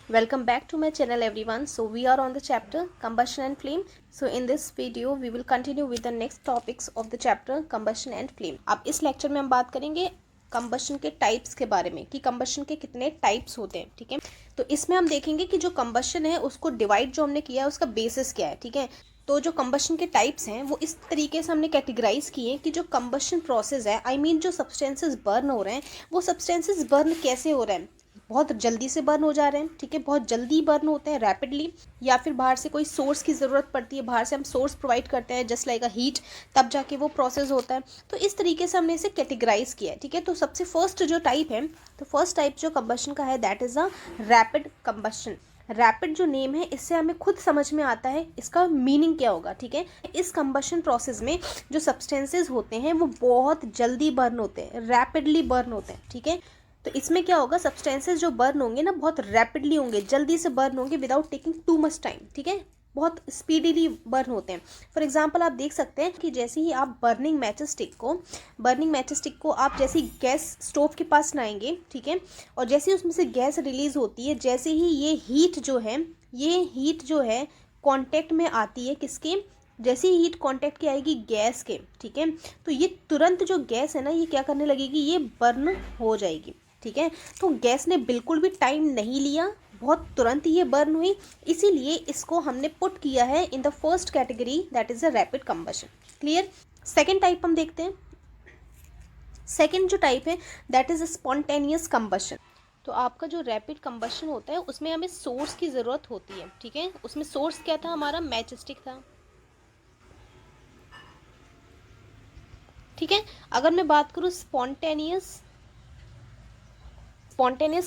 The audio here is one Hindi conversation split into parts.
Welcome back to my channel everyone. So we are on the chapter combustion and flame. So in this video we will continue with the next topics of the chapter combustion and flame. अब इस लेक्चर में हम बात करेंगे कंबशन के टाइप्स के बारे में कि कंबशन के कितने टाइप्स होते हैं। ठीक है, तो इसमें हम देखेंगे कि जो कंबशन है उसको डिवाइड जो हमने किया है उसका बेसिस क्या है। ठीक है, तो जो कंबशन के टाइप्स हैं वो इस तरीके से हमने कैटेगराइज किए हैं कि जो कंबशन प्रोसेस है जो सब्सटेंसेस बर्न हो रहे हैं वो सब्सटेंसेस बर्न कैसे हो रहे हैं। बहुत जल्दी से बर्न हो जा रहे हैं, ठीक है, बहुत जल्दी बर्न होते हैं रैपिडली, या फिर बाहर से कोई सोर्स की ज़रूरत पड़ती है, बाहर से हम सोर्स प्रोवाइड करते हैं जस्ट लाइक अ हीट, तब जाके वो प्रोसेस होता है। तो इस तरीके से हमने इसे कैटेगराइज किया है। ठीक है, तो सबसे फर्स्ट जो टाइप है, तो फर्स्ट टाइप जो कंबशन का है that is a rapid combustion. Rapid जो नेम है इससे हमें खुद समझ में आता है इसका मीनिंग क्या होगा। ठीक है, इस कंबशन प्रोसेस में जो सब्सटेंसेस होते हैं वो बहुत जल्दी बर्न होते हैं, रैपिडली बर्न होते हैं। ठीक है, तो इसमें क्या होगा, सब्सटेंसेस जो बर्न होंगे ना बहुत रैपिडली होंगे, जल्दी से बर्न होंगे without taking too much time. ठीक है, बहुत स्पीडीली बर्न होते हैं। फॉर एग्जांपल आप देख सकते हैं कि जैसे ही आप बर्निंग मैचेस स्टिक को आप जैसे ही गैस स्टोव के पास लाएंगे, ठीक है, और जैसे ही उसमें से गैस रिलीज होती है, जैसे ही ये हीट जो है कांटेक्ट में आती है किसके, जैसे ही हीट कांटेक्ट की आएगी गैस के, ठीक है, तो ये तुरंत जो गैस है ना ये क्या करने लगेगी, ये बर्न हो जाएगी। ठीक है, तो गैस ने बिल्कुल भी टाइम नहीं लिया, बहुत तुरंत ही ये बर्न हुई, इसीलिए इसको हमने पुट किया है in the first category that is a rapid combustion. Clear. Second type हम देखते हैं। सेकेंड जो टाइप है दैट इज स्पॉन्टेनियस कंबशन। तो आपका जो रैपिड कंबशन होता है उसमें हमें सोर्स की ज़रूरत होती है। ठीक है, उसमें सोर्स क्या था, हमारा मैच स्टिक था। ठीक है, अगर मैं बात करूँ स्पॉन्टेनियस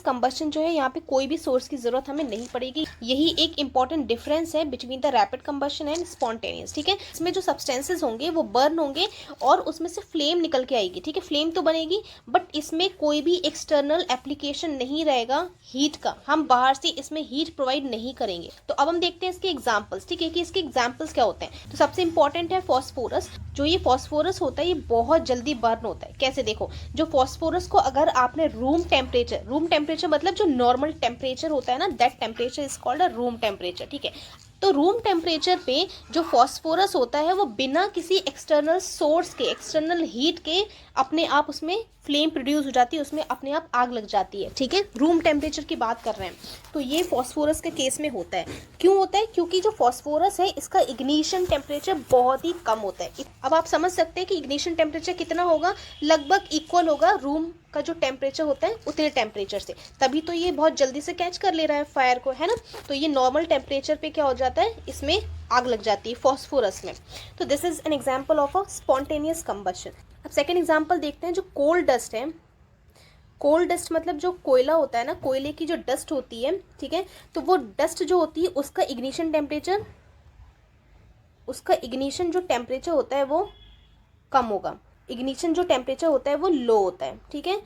कंबशन जो है यहाँ पे कोई भी सोर्स की जरूरत हमें नहीं पड़ेगी। यही एक इंपॉर्टेंट डिफरेंस है between the rapid combustion and spontaneous. ठीक है, इसमें जो सब्सटेंसेस होंगे वो बर्न होंगे और उसमें से फ्लेम निकल के आएगी। ठीक है, फ्लेम तो बनेगी बट इसमें कोई भी एक्सटर्नल एप्लीकेशन नहीं रहेगा हीट का, हम बाहर से इसमें हीट प्रोवाइड नहीं करेंगे। तो अब हम देखते हैं इसके एग्जाम्पल्स। ठीक है, कि इसके एग्जाम्पल्स क्या होते हैं। तो सबसे इंपॉर्टेंट है फॉस्फोरस। जो ये फॉस्फोरस होता है ये बहुत जल्दी बर्न होता है। कैसे, देखो, जो फॉस्फोरस को अगर आपने रूम टेम्परेचर मतलब जो नॉर्मल टेम्परेचर होता है ना, that temperature is called a room temperature. ठीक है, तो रूम टेम्परेचर पे जो फॉस्फोरस होता है वो बिना किसी एक्सटर्नल सोर्स के, एक्सटर्नल हीट के अपने आप उसमें फ्लेम प्रोड्यूस हो जाती है, उसमें अपने आप आग लग जाती है। ठीक है, रूम टेम्परेचर की बात कर रहे हैं, तो ये फॉस्फोरस के केस में होता है। क्यों होता है, क्योंकि जो फॉस्फोरस है इसका इग्निशन टेम्परेचर बहुत ही कम होता है। अब आप समझ सकते हैं कि इग्निशन टेम्परेचर कितना होगा, लगभग इक्वल होगा रूम का जो टेम्परेचर होता है उतने टेम्परेचर से, तभी तो ये बहुत जल्दी से कैच कर ले रहा है फायर को, है ना। तो ये नॉर्मल टेम्परेचर पे क्या हो जाता है, इसमें आग लग जाती है फॉस्फोरस में। तो this is an example of a spontaneous combustion. अब सेकेंड एग्जांपल देखते हैं, जो कोल डस्ट है। कोल डस्ट मतलब जो कोयला होता है ना, कोयले की जो डस्ट होती है, ठीक है, तो वो डस्ट जो होती है उसका इग्निशन जो टेम्परेचर होता है वो कम होगा, इग्निशन जो टेम्परेचर होता है वो लो होता है। ठीक है,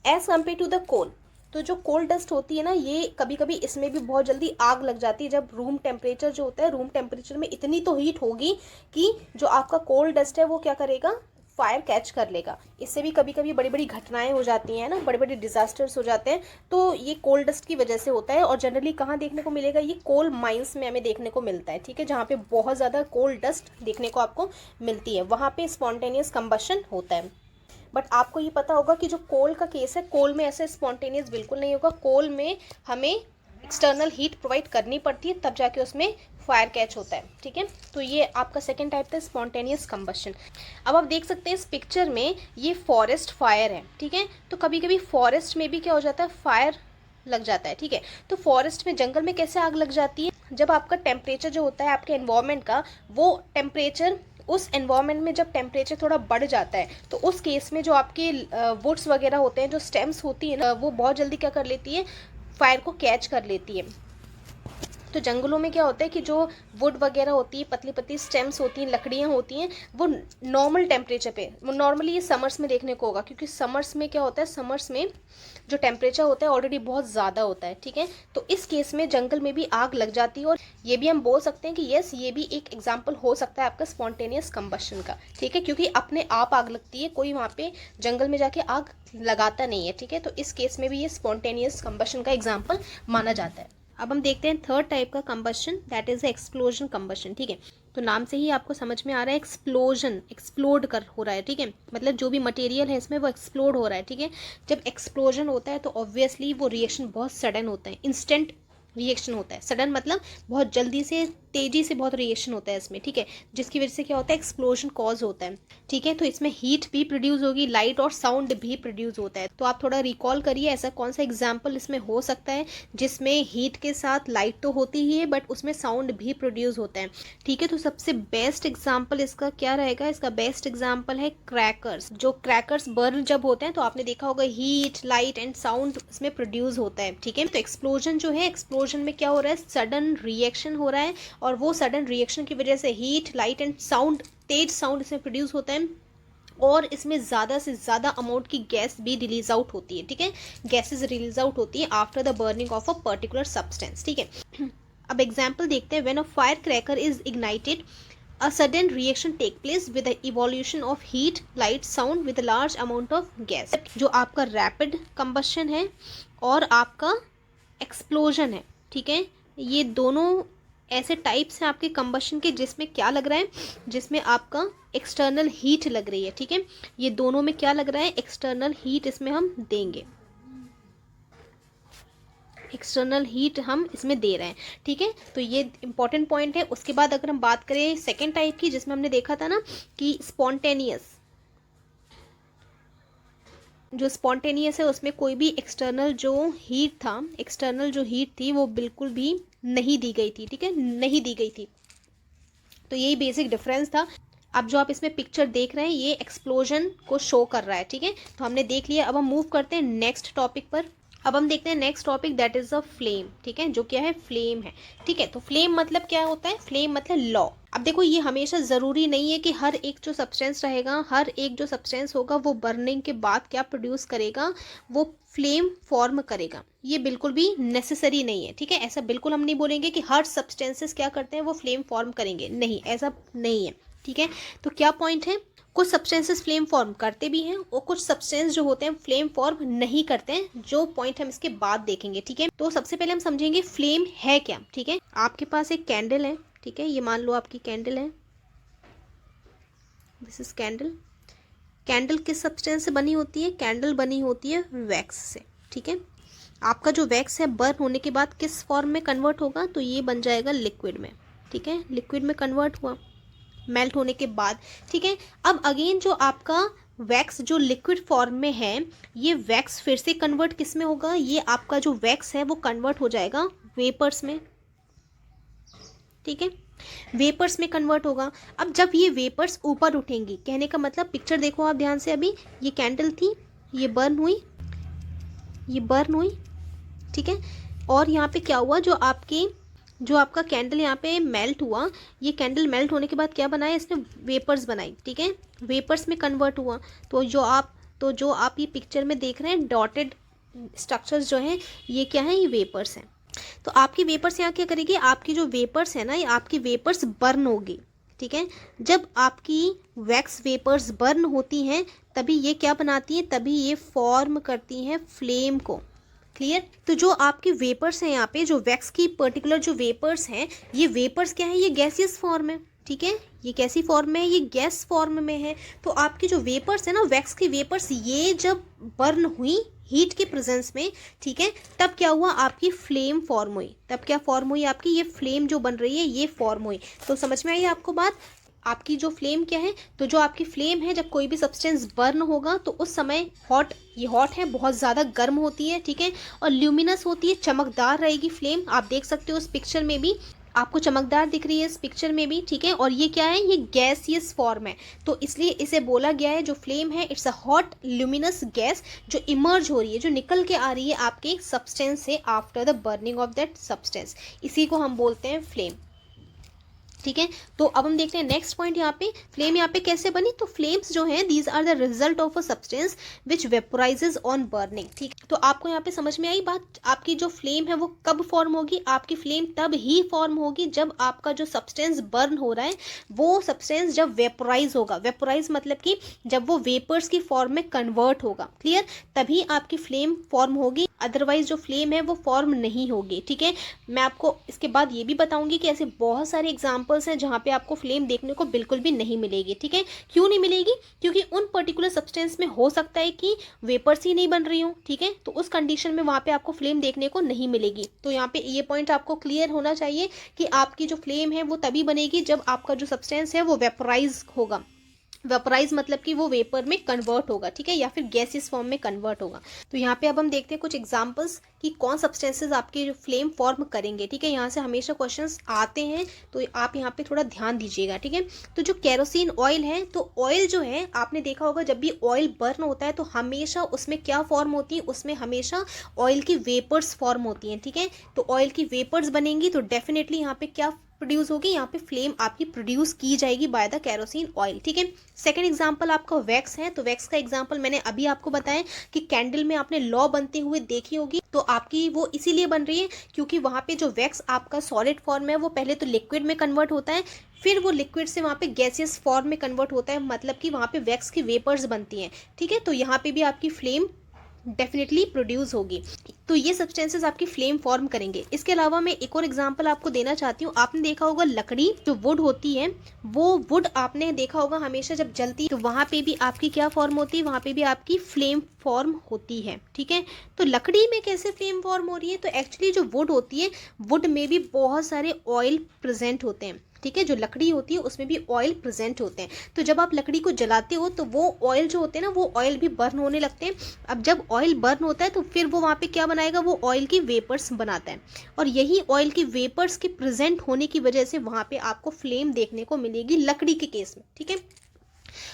as compare to the coal. तो जो कोल डस्ट होती है ना ये कभी कभी इसमें भी बहुत जल्दी आग लग जाती है। जब रूम टेम्परेचर जो होता है, रूम टेम्परेचर में इतनी तो हीट होगी कि जो आपका कोल डस्ट है वो क्या करेगा, फायर कैच कर लेगा। इससे भी कभी कभी बड़ी बड़ी घटनाएं हो जाती हैं ना, बड़े बड़े डिजास्टर्स हो जाते हैं, तो ये कोल डस्ट की वजह से होता है। और जनरली कहाँ देखने को मिलेगा, ये कोल माइंस में हमें देखने को मिलता है। ठीक है, जहाँ पे बहुत ज़्यादा कोल डस्ट देखने को आपको मिलती है, वहाँ पे स्पॉन्टेनियस कंबशन होता है। बट आपको ये पता होगा कि जो कोल का केस है, कोल में ऐसे स्पॉन्टेनियस बिल्कुल नहीं होगा। कोल में हमें एक्सटर्नल हीट प्रोवाइड करनी पड़ती है तब जाके उसमें फायर कैच होता है। ठीक है, तो ये आपका सेकेंड टाइप था स्पॉन्टेनियस कंबशन। अब आप देख सकते हैं इस पिक्चर में ये फॉरेस्ट फायर है। ठीक है, तो कभी कभी फॉरेस्ट में भी क्या हो जाता है, फायर लग जाता है। ठीक है, तो फॉरेस्ट में, जंगल में कैसे आग लग जाती है, जब आपका टेम्परेचर जो होता है आपके एनवायरनमेंट का, वो टेम्परेचर उस एनवायरनमेंट में जब टेम्परेचर थोड़ा बढ़ जाता है तो उस केस में जो आपके वुड्स वगैरह होते हैं, जो स्टेम्स होती है ना, वो बहुत जल्दी क्या कर लेती है, फायर को कैच कर लेती है। तो जंगलों में क्या होता है कि जो वुड वगैरह होती है, पतली पतली स्टेम्स होती हैं, लकड़ियाँ होती हैं, वो नॉर्मल टेम्परेचर पे, नॉर्मली ये समर्स में देखने को होगा, क्योंकि समर्स में क्या होता है, समर्स में जो टेम्परेचर होता है ऑलरेडी बहुत ज़्यादा होता है। ठीक है, तो इस केस में जंगल में भी आग लग जाती है। और ये भी हम बोल सकते हैं कि यस, ये भी एक एग्जाम्पल हो सकता है आपका स्पॉन्टेनियस कंबशन का। ठीक है, क्योंकि अपने आप आग लगती है, कोई वहाँ पे जंगल में जाके आग लगाता नहीं है। ठीक है, तो इस केस में भी ये स्पॉन्टेनियस कंबशन का एग्जाम्पल माना जाता है। अब हम देखते हैं थर्ड टाइप का combustion, that is explosion combustion. ठीक है, तो नाम से ही आपको समझ में आ रहा है एक्सप्लोजन, एक्सप्लोड कर हो रहा है। ठीक है, मतलब जो भी मटेरियल है इसमें वो एक्सप्लोड हो रहा है। ठीक है, जब एक्सप्लोजन होता है तो ऑब्वियसली वो रिएक्शन बहुत सडन होता है, इंस्टेंट रिएक्शन होता है। सडन मतलब बहुत जल्दी से, तेजी से बहुत रिएक्शन होता है इसमें। ठीक है, जिसकी वजह से क्या होता है, एक्सप्लोजन कॉज होता है। ठीक है, तो इसमें हीट भी प्रोड्यूस होगी, लाइट और साउंड भी प्रोड्यूस होता है। तो आप थोड़ा रिकॉल करिए ऐसा कौन सा एग्जाम्पल इसमें हो सकता है जिसमें हीट के साथ लाइट तो होती ही है बट उसमें साउंड भी प्रोड्यूस होता है। ठीक है, तो सबसे बेस्ट एग्जाम्पल इसका क्या रहेगा, इसका बेस्ट एग्जाम्पल है क्रैकर्स। जो क्रैकर्स बर्न जब होते हैं तो आपने देखा होगा हीट, लाइट एंड साउंड इसमें प्रोड्यूस होता है। ठीक है, तो एक्सप्लोजन जो है, एक्सप्लोजन में क्या हो रहा है, सडन रिएक्शन हो रहा है और वो सडन रिएक्शन की वजह से heat, light and sound, Tej sound इसमें प्रोड्यूस होता है और इसमें ज़्यादा से ज़्यादा अमाउंट की गैस भी रिलीज आउट होती है। ठीक है, गैसेज रिलीज आउट होती है after the burning of a particular substance. ठीक है, अब एग्जाम्पल देखते हैं। When a fire cracker is ignited, a sudden reaction take place with the evolution of heat, light, sound with a large amount of gas। जो आपका रैपिड कंबशन है और आपका एक्सप्लोजन है। ठीक है, ये दोनों ऐसे टाइप्स हैं आपके कंबशन के जिसमें क्या लग रहा है, जिसमें आपका एक्सटर्नल हीट लग रही है। ठीक है, ये दोनों में क्या लग रहा है, एक्सटर्नल हीट इसमें हम देंगे, एक्सटर्नल हीट हम इसमें दे रहे हैं। ठीक है, तो ये इंपॉर्टेंट पॉइंट है। उसके बाद अगर हम बात करें सेकेंड टाइप की, जिसमें हमने देखा था ना कि स्पॉन्टेनियस, जो स्पॉन्टेनियस है उसमें कोई भी एक्सटर्नल जो हीट था, एक्सटर्नल जो हीट थी वो बिल्कुल भी नहीं दी गई थी। ठीक है, नहीं दी गई थी। तो यही बेसिक डिफरेंस था। अब जो आप इसमें पिक्चर देख रहे हैं ये एक्सप्लोजन को शो कर रहा है। ठीक है, तो हमने देख लिया। अब हम मूव करते हैं नेक्स्ट टॉपिक पर। अब हम देखते हैं next topic, that is a flame. ठीक है, जो क्या है, फ्लेम है। ठीक है, तो फ्लेम मतलब क्या होता है, फ्लेम मतलब लॉ। अब देखो ये हमेशा ज़रूरी नहीं है कि हर एक जो सब्सटेंस रहेगा, हर एक जो सब्सटेंस होगा वो बर्निंग के बाद क्या प्रोड्यूस करेगा, वो फ्लेम फॉर्म करेगा। ये बिल्कुल भी नेसेसरी नहीं है। ठीक है, ऐसा बिल्कुल हम नहीं बोलेंगे कि हर सब्सटेंसेस क्या करते हैं, वो फ्लेम फॉर्म करेंगे, नहीं, ऐसा नहीं है। ठीक है, तो क्या पॉइंट है, कुछ सब्सटेंसेस फ्लेम फॉर्म करते भी हैं और कुछ सब्सटेंस जो होते हैं फ्लेम फॉर्म नहीं करते हैं, जो पॉइंट हम इसके बाद देखेंगे। ठीक है, तो सबसे पहले हम समझेंगे फ्लेम है क्या। ठीक है, आपके पास एक कैंडल है। ठीक है, ये मान लो आपकी कैंडल है, दिस इज कैंडल। कैंडल किस सब्सटेंस से बनी होती है, कैंडल बनी होती है वैक्स से। ठीक है, आपका जो वैक्स है बर्न होने के बाद किस फॉर्म में कन्वर्ट होगा, तो ये बन जाएगा लिक्विड में। ठीक है, लिक्विड में कन्वर्ट हुआ मेल्ट होने के बाद। ठीक है, अब अगेन जो आपका वैक्स जो लिक्विड फॉर्म में है, ये वैक्स फिर से कन्वर्ट किस में होगा, ये आपका जो वैक्स है वो कन्वर्ट हो जाएगा वेपर्स में। ठीक है, वेपर्स में कन्वर्ट होगा। अब जब ये वेपर्स ऊपर उठेंगी, कहने का मतलब, पिक्चर देखो आप ध्यान से, अभी ये कैंडल थी, ये बर्न हुई, ये बर्न हुई। ठीक है, और यहाँ पे क्या हुआ, जो आपका कैंडल यहाँ पे मेल्ट हुआ, ये कैंडल मेल्ट होने के बाद क्या बनाया, इसने वेपर्स बनाई। ठीक है, वेपर्स में कन्वर्ट हुआ। तो जो आप ये पिक्चर में देख रहे हैं डॉटेड स्ट्रक्चर्स जो हैं, ये क्या है, ये वेपर्स हैं। तो आपकी वेपर्स यहाँ क्या करेगी, आपकी जो वेपर्स है ना, ये आपकी वेपर्स बर्न होगी। ठीक है, जब आपकी वैक्स वेपर्स बर्न होती हैं तभी ये क्या बनाती हैं, तभी ये फॉर्म करती हैं फ्लेम को। क्लियर, तो जो आपके वेपर्स हैं यहाँ पे, जो वैक्स की पर्टिकुलर जो वेपर्स हैं, ये वेपर्स क्या है, ये गैसियस फॉर्म है। ठीक है, ये कैसी फॉर्म में है, ये गैस फॉर्म में है। तो आपकी जो वेपर्स है ना, वैक्स की वेपर्स, ये जब बर्न हुई हीट के प्रेजेंस में, ठीक है, तब क्या हुआ, आपकी फ्लेम फॉर्म हुई। तब क्या फॉर्म हुई, आपकी ये फ्लेम जो बन रही है ये फॉर्म हुई। तो समझ में आई आपको बात, आपकी जो फ्लेम क्या है, तो जो आपकी फ्लेम है, जब कोई भी सब्सटेंस बर्न होगा तो उस समय हॉट, ये हॉट है, बहुत ज़्यादा गर्म होती है। ठीक है, और ल्यूमिनस होती है, चमकदार रहेगी फ्लेम। आप देख सकते हो इस पिक्चर में भी, आपको चमकदार दिख रही है इस पिक्चर में भी। ठीक है, और ये क्या है, ये गैसियस फॉर्म है, तो इसलिए इसे बोला गया है, जो फ्लेम है it's a hot luminous gas जो इमर्ज हो रही है, जो निकल के आ रही है आपके सब्सटेंस से after the burning of that substance. इसी को हम बोलते हैं फ्लेम। ठीक है। तो अब हम देखते हैं नेक्स्ट पॉइंट, यहाँ पे फ्लेम यहाँ पे कैसे बनी। तो फ्लेम्स जो हैं these are the result of a substance which vaporises on burning. ठीक, तो आपको यहाँ पे समझ में आई बात। आपकी जो फ्लेम है वो कब फॉर्म होगी, आपकी फ्लेम तब ही फॉर्म होगी जब आपका जो सब्सटेंस बर्न हो रहा है वो सब्सटेंस जब वेपोराइज होगा। वेपोराइज मतलब कि जब वो वेपर्स की फॉर्म में कन्वर्ट होगा, क्लियर, तभी आपकी फ्लेम फॉर्म होगी, अदरवाइज जो फ्लेम है वो फॉर्म नहीं होगी। ठीक है, मैं आपको इसके बाद ये भी बताऊंगी कि ऐसे बहुत सारे एग्जांपल्स हैं जहाँ पे आपको फ्लेम देखने को बिल्कुल भी नहीं मिलेगी। ठीक है, क्यों नहीं मिलेगी, क्योंकि उन पर्टिकुलर सब्सटेंस में हो सकता है कि वेपर्स ही नहीं बन रही हो। ठीक है, तो उस कंडीशन में वहाँ पे आपको फ्लेम देखने को नहीं मिलेगी। तो यहाँ पे ये पॉइंट आपको क्लियर होना चाहिए कि आपकी जो फ्लेम है वो तभी बनेगी जब आपका जो सब्सटेंस है वो वेपोराइज होगा। वेपोराइज मतलब कि वो वेपर में कन्वर्ट होगा, ठीक है, या फिर गैसियस फॉर्म में कन्वर्ट होगा। तो यहाँ पे अब हम देखते हैं कुछ एग्जांपल्स कि कौन सब्सटेंसेस आपके जो फ्लेम फॉर्म करेंगे। ठीक है, यहाँ से हमेशा क्वेश्चंस आते हैं, तो आप यहाँ पे थोड़ा ध्यान दीजिएगा। ठीक है, तो जो केरोसिन ऑयल है, तो ऑयल जो है आपने देखा होगा जब भी ऑयल बर्न होता है तो हमेशा उसमें क्या फॉर्म होती है, उसमें हमेशा ऑयल की वेपर्स फॉर्म होती हैं। ठीक है, तो ऑयल की वेपर्स बनेंगी तो डेफिनेटली यहाँ पे क्या प्रोड्यूस होगी, यहाँ पे फ्लेम आपकी प्रोड्यूस की जाएगी बाय द केरोसिन ऑयल। ठीक है, सेकंड एग्जांपल आपका वैक्स है। तो वैक्स का एग्जांपल मैंने अभी आपको बताया कि कैंडल में आपने लौ बनते हुए देखी होगी, तो आपकी वो इसीलिए बन रही है क्योंकि वहाँ पे जो वैक्स आपका सॉलिड फॉर्म है वो पहले तो लिक्विड में कन्वर्ट होता है, फिर वो लिक्विड से वहाँ पे गैसियस फॉर्म में कन्वर्ट होता है, मतलब कि वहाँ पे वैक्स की वेपर्स बनती हैं। ठीक है, तो यहाँ पे भी आपकी फ्लेम डेफिनेटली प्रोड्यूस होगी। तो ये सब्सटेंसेस आपकी फ्लेम फॉर्म करेंगे। इसके अलावा मैं एक और एग्जांपल आपको देना चाहती हूँ। आपने देखा होगा लकड़ी जो वुड होती है, वो वुड आपने देखा होगा हमेशा जब जलती है तो वहाँ पे भी आपकी क्या फॉर्म होती है, वहाँ पे भी आपकी फ्लेम फॉर्म होती है। ठीक है, तो लकड़ी में कैसे फ्लेम फॉर्म हो रही है, तो एक्चुअली जो वुड होती है, वुड में भी बहुत सारे ऑयल प्रेजेंट होते हैं। ठीक है, जो लकड़ी होती है उसमें भी ऑयल प्रेजेंट होते हैं। तो जब आप लकड़ी को जलाते हो तो वो ऑयल जो होते हैं ना, वो ऑयल भी बर्न होने लगते हैं। अब जब ऑयल बर्न होता है तो फिर वो वहाँ पे क्या बनाएगा, वो ऑयल की वेपर्स बनाता है, और यही ऑयल की वेपर्स के प्रेजेंट होने की वजह से वहाँ पे आपको फ्लेम देखने को मिलेगी लकड़ी के केस में। ठीक है,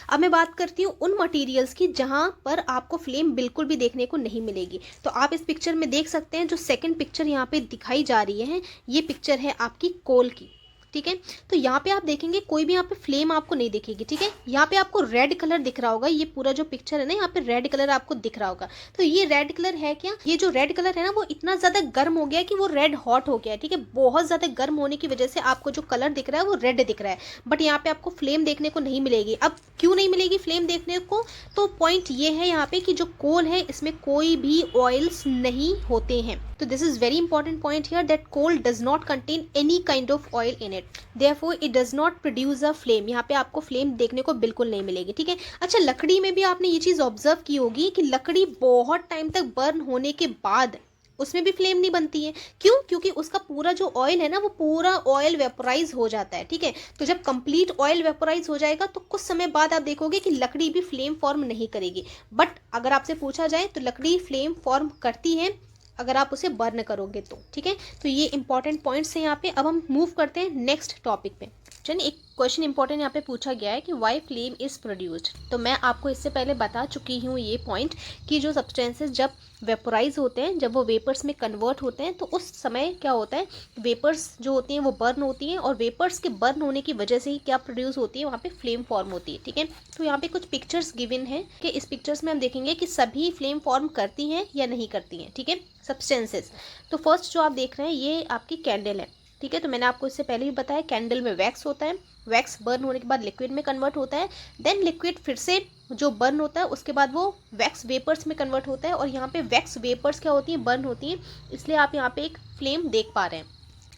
अब मैं बात करती हूँ उन मटेरियल्स की जहाँ पर आपको फ्लेम बिल्कुल भी देखने को नहीं मिलेगी। तो आप इस पिक्चर में देख सकते हैं, जो सेकंड पिक्चर यहाँ पे दिखाई जा रही है, ये पिक्चर है आपकी कोल की। ठीक है, तो यहाँ पे आप देखेंगे कोई भी यहाँ पे फ्लेम आपको नहीं दिखेगी। ठीक है, यहाँ पे आपको रेड कलर दिख रहा होगा, ये पूरा जो पिक्चर है ना, यहाँ पे रेड कलर आपको दिख रहा होगा। तो ये रेड कलर है क्या, ये जो रेड कलर है ना वो इतना ज्यादा गर्म हो गया कि वो रेड हॉट हो गया है। ठीक है, बहुत ज्यादा गर्म होने की वजह से आपको जो कलर दिख रहा है वो रेड दिख रहा है, बट यहाँ पे आपको फ्लेम देखने को नहीं मिलेगी। अब क्यों नहीं मिलेगी फ्लेम देखने को, तो पॉइंट ये है यहाँ पे कि जो कोल है इसमें कोई भी ऑयल्स नहीं होते हैं। तो this is very important point here that coal does not contain any kind of oil in it, therefore it does not produce a flame. यहाँ पे आपको फ्लेम देखने को बिल्कुल नहीं मिलेगी। ठीक है, अच्छा लकड़ी में भी आपने ये चीज ऑब्जर्व की होगी कि लकड़ी बहुत टाइम तक बर्न होने के बाद उसमें भी फ्लेम नहीं बनती है। क्यों, क्योंकि उसका पूरा जो ऑयल है ना वो पूरा ऑयल वेपोराइज हो जाता है। ठीक है, तो जब कंप्लीट ऑयल वेपोराइज हो जाएगा तो कुछ समय बाद आप देखोगे कि लकड़ी भी फ्लेम फॉर्म नहीं करेगी। बट अगर आपसे पूछा जाए तो लकड़ी फ्लेम फॉर्म करती है अगर आप उसे बर्न करोगे तो। ठीक है, तो ये इंपॉर्टेंट पॉइंट्स हैं यहाँ पे। अब हम मूव करते हैं नेक्स्ट टॉपिक पे। चलिए, एक क्वेश्चन इंपॉर्टेंट यहाँ पे पूछा गया है कि वाई फ्लेम इज प्रोड्यूस्ड। तो मैं आपको इससे पहले बता चुकी हूँ ये पॉइंट कि जो सब्सटेंसेस जब वेपोराइज होते हैं, जब वो वेपर्स में कन्वर्ट होते हैं, तो उस समय क्या होता है, वेपर्स जो होती हैं वो बर्न होती हैं, और वेपर्स के बर्न होने की वजह से ही क्या प्रोड्यूस होती है, वहाँ पे फ्लेम फॉर्म होती है। ठीक है, तो यहाँ पे कुछ पिक्चर्स गिवन है कि इस पिक्चर्स में हम देखेंगे कि सभी फ्लेम फॉर्म करती हैं या नहीं करती हैं। ठीक है, सब्सटेंसेस। तो फर्स्ट जो आप देख रहे हैं ये आपकी कैंडल है। ठीक है, तो मैंने आपको इससे पहले भी बताया कैंडल में वैक्स होता है, वैक्स बर्न होने के बाद लिक्विड में कन्वर्ट होता है, देन लिक्विड फिर से जो बर्न होता है उसके बाद वो वैक्स वेपर्स में कन्वर्ट होता है, और यहाँ पे वैक्स वेपर्स क्या होती हैं, बर्न होती हैं, इसलिए आप यहाँ पे एक फ्लेम देख पा रहे हैं।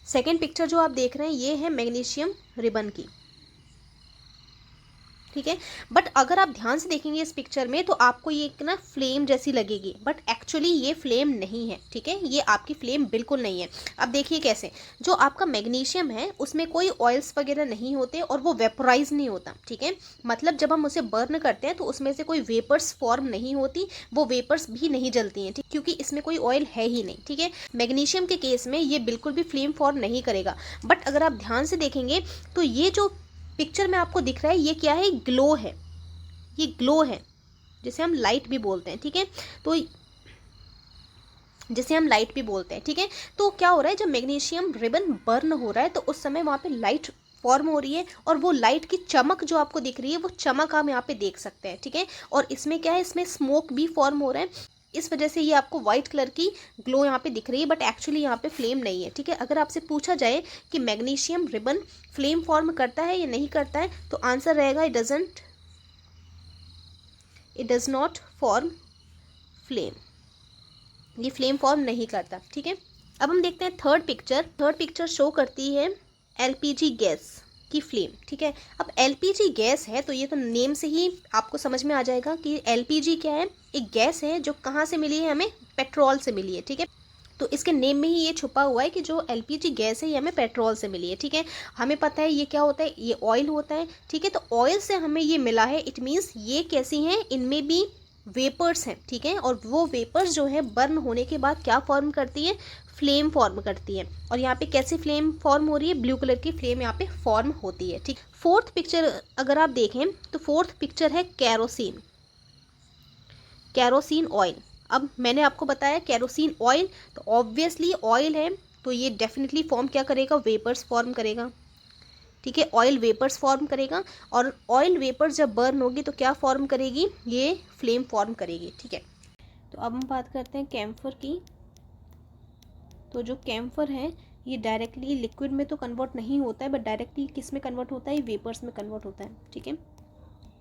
सेकेंड पिक्चर जो आप देख रहे हैं ये है मैग्नीशियम रिबन की। ठीक है, बट अगर आप ध्यान से देखेंगे इस पिक्चर में तो आपको ये एक ना फ्लेम जैसी लगेगी, बट एक्चुअली ये फ्लेम नहीं है। ठीक है, ये आपकी फ्लेम बिल्कुल नहीं है। अब देखिए कैसे, जो आपका मैग्नीशियम है उसमें कोई ऑयल्स वगैरह नहीं होते और वो वेपोराइज नहीं होता। ठीक है, मतलब जब हम उसे बर्न करते हैं तो उसमें से कोई वेपर्स फॉर्म नहीं होती, वो वेपर्स भी नहीं जलती हैं, ठीक, क्योंकि इसमें कोई ऑयल है ही नहीं। ठीक है, मैग्नीशियम के केस में ये बिल्कुल भी फ्लेम फॉर्म नहीं करेगा। बट अगर आप ध्यान से देखेंगे तो ये जो पिक्चर में आपको दिख रहा है ये क्या है, ग्लो है, ये ग्लो है जिसे हम लाइट भी बोलते हैं। ठीक है, तो जिसे हम लाइट भी बोलते हैं। ठीक है, तो क्या हो रहा है, जब मैग्नीशियम रिबन बर्न हो रहा है तो उस समय वहाँ पे लाइट फॉर्म हो रही है और वो लाइट की चमक जो आपको दिख रही है वो चमक हम यहाँ पे देख सकते हैं, ठीक है। और इसमें क्या है, इसमें स्मोक भी फॉर्म हो रहा है, इस वजह से ये आपको व्हाइट कलर की ग्लो यहाँ पे दिख रही है, बट एक्चुअली यहाँ पे फ्लेम नहीं है, ठीक है। अगर आपसे पूछा जाए कि मैग्नीशियम रिबन फ्लेम फॉर्म करता है या नहीं करता है, तो आंसर रहेगा it does not form flame, ये फ्लेम फॉर्म नहीं करता, ठीक है। अब हम देखते हैं थर्ड पिक्चर शो करती है एलपीजी गैस की फ्लेम, ठीक है। अब एलपीजी गैस है तो ये तो नेम से ही आपको समझ में आ जाएगा कि एलपीजी क्या है, एक गैस है जो कहाँ से मिली है, हमें पेट्रोल से मिली है, ठीक है। तो इसके नेम में ही ये छुपा हुआ है कि जो एलपीजी गैस है ये हमें पेट्रोल से मिली है, ठीक है। हमें पता है ये क्या होता है, ये ऑयल होता है, ठीक है। तो ऑयल से हमें ये मिला है, इट मीन्स ये कैसी हैं, इनमें भी वेपर्स हैं, ठीक है। और वो वेपर्स जो है बर्न होने के बाद क्या फॉर्म करती है, फ्लेम फॉर्म करती है। और यहाँ पे कैसी फ्लेम फॉर्म हो रही है, ब्लू कलर की फ्लेम यहाँ पे फॉर्म होती है, ठीक। फोर्थ पिक्चर अगर आप देखें तो फोर्थ पिक्चर है कैरोसिन ऑयल। अब मैंने आपको बताया कैरोसिन ऑयल, तो ऑब्वियसली ऑयल है तो ये डेफिनेटली फॉर्म क्या करेगा, वेपर्स फॉर्म करेगा, ठीक है। ऑयल वेपर्स फॉर्म करेगा और ऑयल वेपर्स जब बर्न होगी तो क्या फॉर्म करेगी, ये फ्लेम फॉर्म करेगी, ठीक है। तो अब हम बात करते हैं कैम्फर की। तो जो कैम्फर है ये डायरेक्टली लिक्विड में तो कन्वर्ट नहीं होता है, बट डायरेक्टली किस में कन्वर्ट होता है, वेपर्स में कन्वर्ट होता है, ठीक है।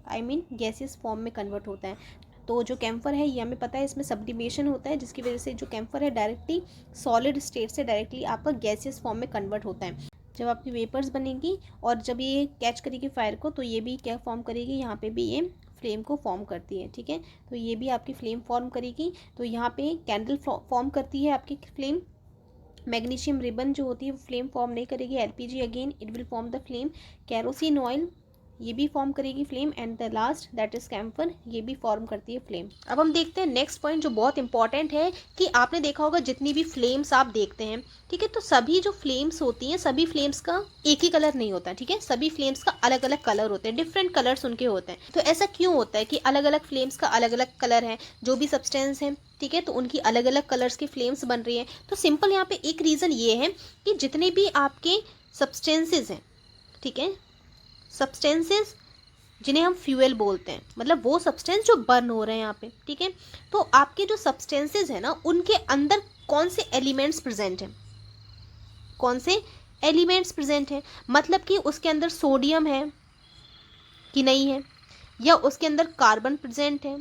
आई मीन गैसियस फॉर्म में कन्वर्ट होता है। तो जो कैम्फर है ये हमें पता है इसमें सब्लिमेशन होता है, जिसकी वजह से जो कैम्फर है डायरेक्टली सॉलिड स्टेट से डायरेक्टली आपका गैसियस फॉर्म में कन्वर्ट होता है। जब आपकी वेपर्स बनेगी और जब ये कैच करेगी फायर को तो ये भी क्या फॉर्म करेगी, यहाँ पे भी ये फ्लेम को फॉर्म करती है, ठीक है। तो ये भी आपकी फ्लेम फॉर्म करेगी। तो यहाँ पे कैंडल फॉर्म करती है आपकी फ्लेम, मैग्नीशियम रिबन जो होती है वो फ्लेम फॉर्म नहीं करेगी, LPG again it will form the flame, kerosene oil ये भी फॉर्म करेगी flame, and the last that is camphor ये भी फॉर्म करती है फ्लेम। अब हम देखते हैं नेक्स्ट पॉइंट जो बहुत इंपॉर्टेंट है कि आपने देखा होगा जितनी भी फ्लेम्स आप देखते हैं, ठीक है, तो सभी जो फ्लेम्स होती हैं सभी फ्लेम्स का एक ही कलर नहीं होता, ठीक है। सभी फ्लेम्स का अलग अलग कलर होते हैं, डिफरेंट कलर्स उनके होते हैं। तो ऐसा क्यों होता है कि अलग अलग फ्लेम्स का अलग अलग कलर है, जो भी सब्सटेंस है, ठीक है, तो उनकी अलग अलग कलर्स की फ्लेम्स बन रही है। तो सिंपल यहाँ पे एक रीज़न ये है कि जितने भी आपके सब्सटेंसेज हैं, ठीक है, सब्सटेंसेज जिन्हें हम फ्यूल बोलते हैं, मतलब वो सब्सटेंस जो बर्न हो रहे हैं यहाँ पे, ठीक है। तो आपके जो सब्सटेंसेज है ना उनके अंदर कौन से एलिमेंट्स प्रेजेंट हैं, कौन से एलिमेंट्स प्रेजेंट हैं, मतलब कि उसके अंदर सोडियम है कि नहीं है, या उसके अंदर कार्बन प्रेजेंट है,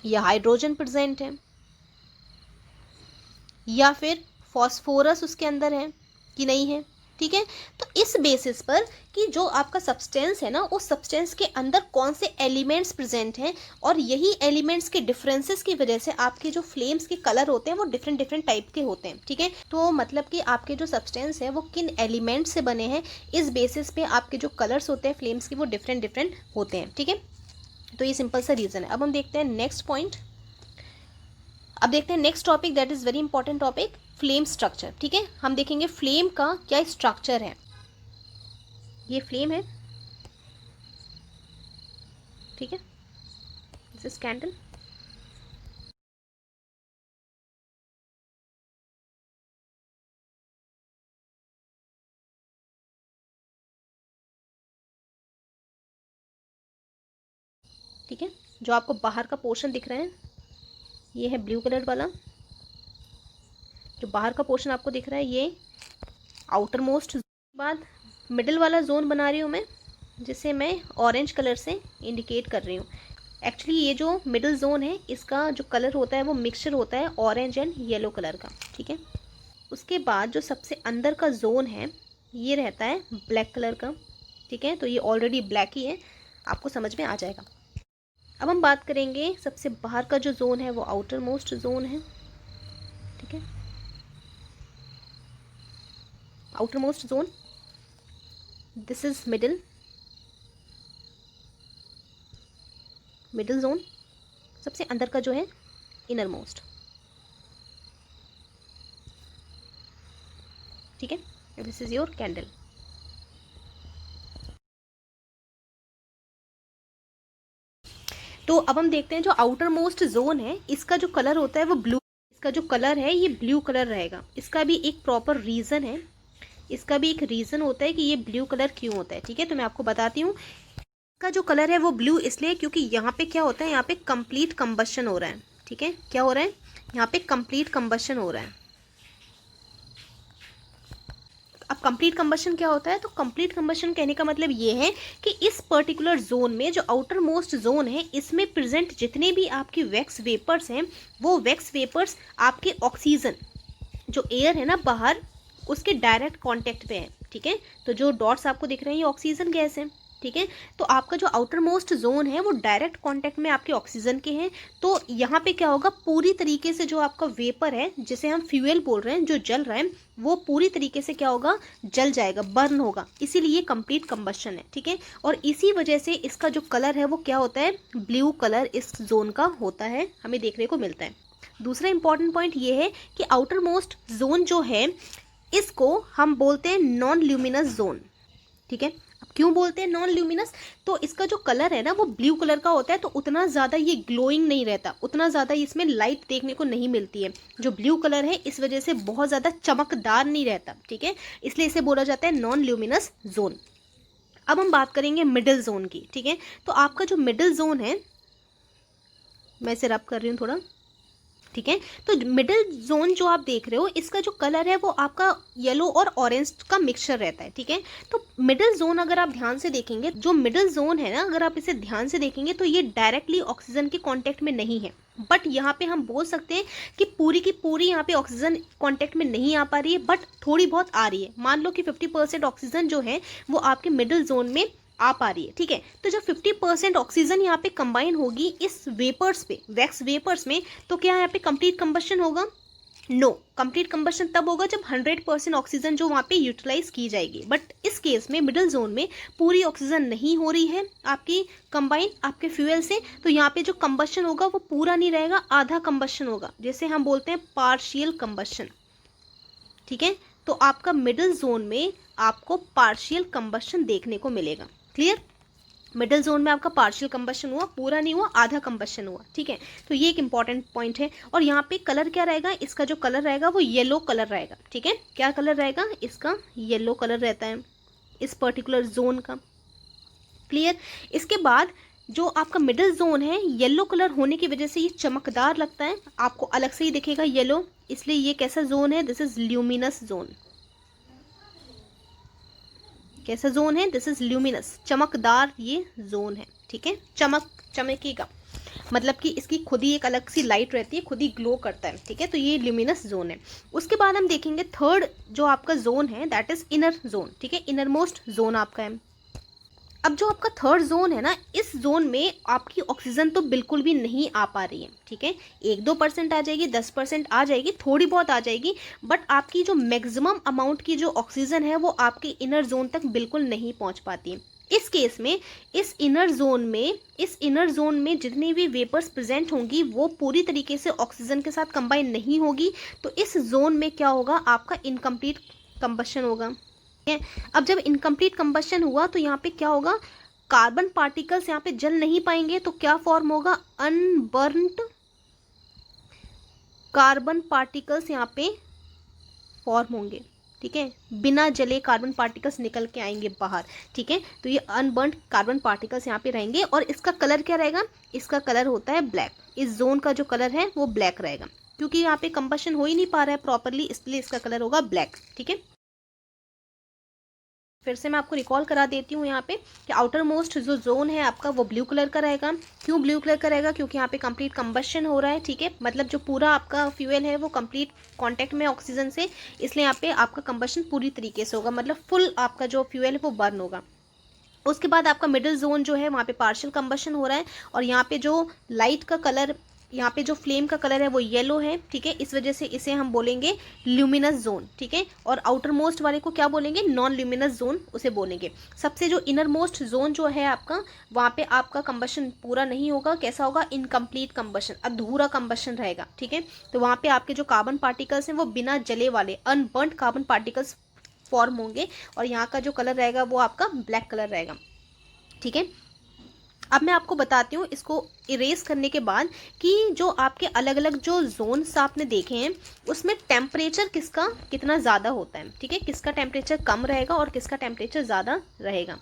या हाइड्रोजन प्रेजेंट है, या फिर फॉस्फोरस उसके अंदर है कि नहीं है, ठीक है। तो इस बेसिस पर कि जो आपका सब्सटेंस है ना उस सब्सटेंस के अंदर कौन से एलिमेंट्स प्रेजेंट हैं, और यही एलिमेंट्स के डिफरेंसेस की वजह से आपके जो फ्लेम्स के कलर होते हैं वो डिफरेंट डिफरेंट टाइप के होते हैं, ठीक है। तो मतलब कि आपके जो सब्सटेंस है वो किन एलिमेंट्स से बने हैं, इस बेसिस पे आपके जो कलर्स होते हैं फ्लेम्स के वो डिफरेंट डिफरेंट होते हैं, ठीक है। तो ये सिंपल सा रीज़न है। अब हम देखते हैं नेक्स्ट पॉइंट, अब देखते हैं next topic that is very important topic, flame structure, ठीक है। हम देखेंगे फ्लेम का क्या स्ट्रक्चर है, ये फ्लेम है, ठीक है, दिस इज कैंडल, ठीक है। जो आपको बाहर का पोर्शन दिख रहा है ये है ब्लू कलर वाला, जो बाहर का पोर्शन आपको दिख रहा है ये आउटर मोस्ट, बाद मिडिल वाला जोन बना रही हूँ मैं, जिसे मैं ऑरेंज कलर से इंडिकेट कर रही हूँ। एक्चुअली ये जो मिडिल जोन है इसका जो कलर होता है वो मिक्सचर होता है ऑरेंज एंड येलो कलर का, ठीक है। उसके बाद जो सबसे अंदर का जोन है ये रहता है ब्लैक कलर का, ठीक है। तो ये ऑलरेडी ब्लैक ही है, आपको समझ में आ जाएगा। अब हम बात करेंगे सबसे बाहर का जो जोन है वो आउटर मोस्ट जोन है, ठीक है, outer most zone, this is middle zone, सबसे अंदर का जो है इनर मोस्ट, ठीक है। This is your candle. तो अब हम देखते हैं जो आउटर मोस्ट जोन है इसका जो कलर होता है वो ब्लू, इसका जो कलर है ये ब्लू कलर रहेगा। इसका भी एक प्रॉपर रीज़न है, इसका भी एक रीज़न होता है कि ये ब्लू कलर क्यों होता है, ठीक है। तो मैं आपको बताती हूँ। का जो कलर है वो ब्लू इसलिए क्योंकि यहाँ पे क्या होता है, यहाँ पे कंप्लीट कंबशन हो रहा है, ठीक है। क्या हो रहा है, यहाँ पे कंप्लीट कंबशन हो रहा है। अब कंप्लीट कंबशन क्या होता है, तो कंप्लीट कंबशन कहने का मतलब ये है कि इस पर्टिकुलर जोन में, जो आउटर मोस्ट जोन है, इसमें प्रेजेंट जितने भी आपकी वैक्स वेपर्स हैं, वो वैक्स वेपर्स आपके ऑक्सीजन जो एयर है ना बाहर, उसके डायरेक्ट कांटेक्ट पे है, ठीक है। तो जो डॉट्स आपको दिख रहे हैं ये ऑक्सीजन गैस है, ठीक है। तो आपका जो आउटर मोस्ट जोन है वो डायरेक्ट कांटेक्ट में आपके ऑक्सीजन के हैं। तो यहाँ पे क्या होगा, पूरी तरीके से जो आपका वेपर है, जिसे हम फ्यूल बोल रहे हैं, जो जल रहा है, वो पूरी तरीके से क्या होगा, जल जाएगा, बर्न होगा। इसीलिए कंप्लीट कंबशन है, ठीक है। और इसी वजह से इसका जो कलर है वो क्या होता है, ब्लू कलर इस जोन का होता है, हमें देखने को मिलता है। दूसरा इंपॉर्टेंट पॉइंट ये है कि आउटर मोस्ट जोन जो है, इसको हम बोलते हैं नॉन ल्यूमिनस जोन, ठीक है। अब क्यों बोलते हैं नॉन ल्यूमिनस, तो इसका जो कलर है ना वो ब्लू कलर का होता है, तो उतना ज़्यादा ये ग्लोइंग नहीं रहता, उतना ज़्यादा इसमें लाइट देखने को नहीं मिलती है। जो ब्लू कलर है इस वजह से बहुत ज़्यादा चमकदार नहीं रहता, ठीक है। इसलिए इसे बोला जाता है नॉन ल्यूमिनस जोन। अब हम बात करेंगे मिडिल जोन की, ठीक है। तो आपका जो मिडिल जोन है, मैं इसे रब कर रही हूँ थोड़ा, ठीक है। तो मिडिल जोन जो आप देख रहे हो, इसका जो कलर है वो आपका येलो और ऑरेंज का मिक्सचर रहता है, ठीक है। तो मिडिल जोन अगर आप ध्यान से देखेंगे, जो मिडिल जोन है ना, अगर आप इसे ध्यान से देखेंगे तो ये डायरेक्टली ऑक्सीजन के कांटेक्ट में नहीं है, बट यहाँ पे हम बोल सकते हैं कि पूरी की पूरी यहाँ पे ऑक्सीजन कांटेक्ट में नहीं आ पा रही है, बट थोड़ी बहुत आ रही है। मान लो कि 50% ऑक्सीजन जो है वो आपके मिडिल जोन में आ पा रही है, ठीक है। तो जब 50% ऑक्सीजन यहाँ पे कंबाइन होगी इस वेपर्स पे, वैक्स वेपर्स में, तो क्या यहाँ पे कंप्लीट कंबशन होगा? नो, कंप्लीट कंबशन तब होगा जब 100% ऑक्सीजन जो वहाँ पे यूटिलाइज की जाएगी। बट इस केस में मिडिल जोन में पूरी ऑक्सीजन नहीं हो रही है आपकी कंबाइन आपके फ्यूल से, तो यहाँ पे जो कंबशन होगा वो पूरा नहीं रहेगा, आधा कंबशन होगा, जैसे हम बोलते हैं पार्शियल कंबशन, ठीक है। तो आपका मिडिल जोन में आपको पार्शियल कंबशन देखने को मिलेगा। क्लियर? मिडिल जोन में आपका पार्शियल कंबशन हुआ, पूरा नहीं हुआ, आधा कंबशन हुआ, ठीक है। तो ये एक इंपॉर्टेंट पॉइंट है। और यहाँ पे कलर क्या रहेगा, इसका जो कलर रहेगा वो येलो कलर रहेगा, ठीक है। क्या कलर रहेगा इसका? येलो कलर रहता है इस पर्टिकुलर जोन का। क्लियर? इसके बाद जो आपका मिडिल जोन है, येलो कलर होने की वजह से ये चमकदार लगता है, आपको अलग से ही दिखेगा येलो, इसलिए ये कैसा जोन है, दिस इज ल्यूमिनस जोन। कैसा जोन है? दिस इज ल्यूमिनस, चमकदार ये जोन है, ठीक है। चमकेगा मतलब कि इसकी खुद ही एक अलग सी लाइट रहती है, खुद ही ग्लो करता है, ठीक है। तो ये ल्यूमिनस जोन है। उसके बाद हम देखेंगे थर्ड जो आपका जोन है, दैट इज इनर जोन, ठीक है। इनर मोस्ट जोन आपका है। अब जो आपका थर्ड जोन है ना, इस जोन में आपकी ऑक्सीजन तो बिल्कुल भी नहीं आ पा रही है, ठीक है। 1-2% आ जाएगी, 10% आ जाएगी, थोड़ी बहुत आ जाएगी, बट आपकी जो मैक्सिमम अमाउंट की जो ऑक्सीजन है वो आपके इनर जोन तक बिल्कुल नहीं पहुंच पाती है। इस केस में इस इनर जोन में जितनी भी वेपर्स प्रेजेंट होंगी वो पूरी तरीके से ऑक्सीजन के साथ कंबाइन नहीं होगी, तो इस जोन में क्या होगा, आपका इनकम्प्लीट कंबशन होगा। अब जब इनकम्प्लीट कंबशन हुआ तो यहाँ पे क्या होगा, कार्बन पार्टिकल्स यहाँ पे जल नहीं पाएंगे, तो क्या फॉर्म होगा, अनबर्न्ड कार्बन पार्टिकल्स यहाँ पे फॉर्म होंगे, ठीक है। बिना जले कार्बन पार्टिकल्स निकल के आएंगे बाहर, ठीक है। तो ये अनबर्न्ड कार्बन पार्टिकल्स यहाँ पे रहेंगे। और इसका कलर क्या रहेगा, इसका कलर होता है ब्लैक। इस जोन का जो कलर है वो ब्लैक रहेगा, क्योंकि यहाँ पे कंबशन हो ही नहीं पा रहा है प्रॉपरली, इसलिए इसका कलर होगा ब्लैक, ठीक है। फिर से मैं आपको रिकॉल करा देती हूँ यहाँ पे कि आउटर मोस्ट जो जोन है आपका वो ब्लू कलर का रहेगा। क्यों ब्लू कलर का रहेगा? क्योंकि यहाँ पे कंप्लीट कंबशन हो रहा है, ठीक है। मतलब जो पूरा आपका फ्यूल है वो कंप्लीट कांटेक्ट में ऑक्सीजन से, इसलिए यहाँ पे आपका कंबशन पूरी तरीके से होगा, मतलब फुल आपका जो फ्यूल है वो बर्न होगा। उसके बाद आपका मिडिल जोन जो है वहाँ पे पार्शियल कंबशन हो रहा है, और यहाँ पे जो लाइट का कलर, यहाँ पे जो फ्लेम का कलर है वो येलो है, ठीक है। इस वजह से इसे हम बोलेंगे ल्यूमिनस जोन, ठीक है। और आउटर मोस्ट वाले को क्या बोलेंगे, नॉन ल्यूमिनस जोन उसे बोलेंगे। सबसे जो इनर मोस्ट जोन जो है आपका, वहाँ पे आपका कंबशन पूरा नहीं होगा, कैसा होगा, इनकम्प्लीट कंबशन, अधूरा कंबशन रहेगा, ठीक है। तो वहाँ पे आपके जो कार्बन पार्टिकल्स हैं वो बिना जले वाले अनबर्न्ड कार्बन पार्टिकल्स फॉर्म होंगे, और यहाँ का जो कलर रहेगा वो आपका ब्लैक कलर रहेगा, ठीक है। अब मैं आपको बताती हूँ इसको इरेज करने के बाद कि जो आपके अलग अलग जो जोन्स आपने देखे हैं उसमें टेम्परेचर किसका कितना ज़्यादा होता है, ठीक है, किसका टेम्परेचर कम रहेगा और किसका टेम्परेचर ज़्यादा रहेगा।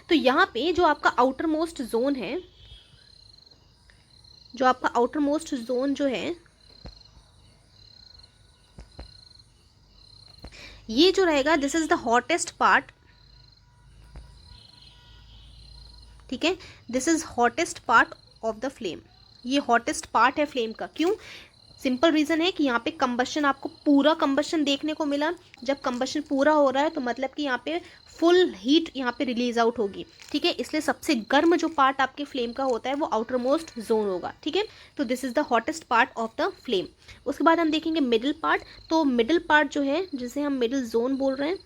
तो यहाँ पे जो आपका आउटर मोस्ट जोन है, जो आपका आउटर मोस्ट जोन जो है ये जो रहेगा, this is the hottest part, ठीक है, this is hottest part of the flame. ये हॉटेस्ट पार्ट है फ्लेम का। क्यों? सिंपल रीज़न है कि यहाँ पे कंबशन, आपको पूरा कंबशन देखने को मिला। जब कंबशन पूरा हो रहा है तो मतलब कि यहाँ पे फुल हीट यहाँ पे रिलीज आउट होगी, ठीक है, इसलिए सबसे गर्म जो पार्ट आपके फ्लेम का होता है वो आउटर मोस्ट जोन होगा, ठीक है। तो this is the hottest part of the flame. उसके बाद हम देखेंगे मिडिल पार्ट। तो मिडिल पार्ट जो है, जिसे हम मिडिल जोन बोल रहे हैं,